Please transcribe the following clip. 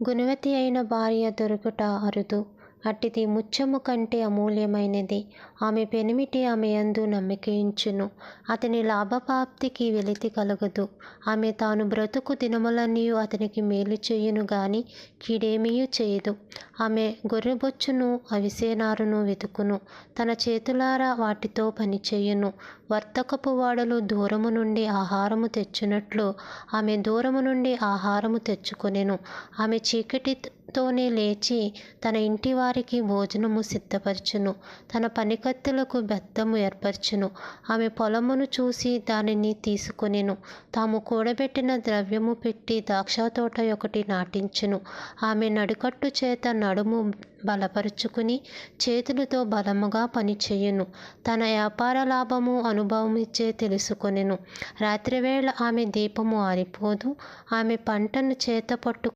గుణవతి అయిన భార్య దొరుకుట అరుదు. అట్టిది ముత్యము కంటే అమూల్యమైనది. ఆమె పెనిమిటి ఆమె యందు నమ్మికయుంచును. అతని లాభప్రాప్తికి వెలితి కలుగదు. ఆమె తాను బ్రతుకు దినములన్నీయు అతనికి మేలు చేయును గాని కీడేమియూ చేయదు. ఆమె గొర్రెబొచ్చును అవిసెనారును వెతుకును. తన చేతులారా వాటితో పనిచేయును. వర్తకపు ఓడలు దూరము నుండి ఆహారము తెచ్చునట్లు ఆమె దూరము నుండి ఆహారము తెచ్చుకొనెను. ఆమె చీకటితోనే లేచి తన ఇంటి వారికి భోజనము సిద్ధపరచును. తన పనికత్తెలకు బెత్తము ఏర్పరచును. ఆమె పొలమును చూసి దానిని తీసుకొనెను. తాము కూడబెట్టిన ద్రవ్యము పెట్టి ద్రాక్షతోట ఒకటి నాటించును. ఆమె నడుకట్టు చేత నడుము బలపరుచుకుని చేతులతో బలముగా పనిచేయును. తన వ్యాపార లాభము అనుభవమిచ్చే తెలుసుకొనెను. రాత్రివేళ ఆమె దీపము ఆరిపోదు. ఆమె పంటను చేతపట్టు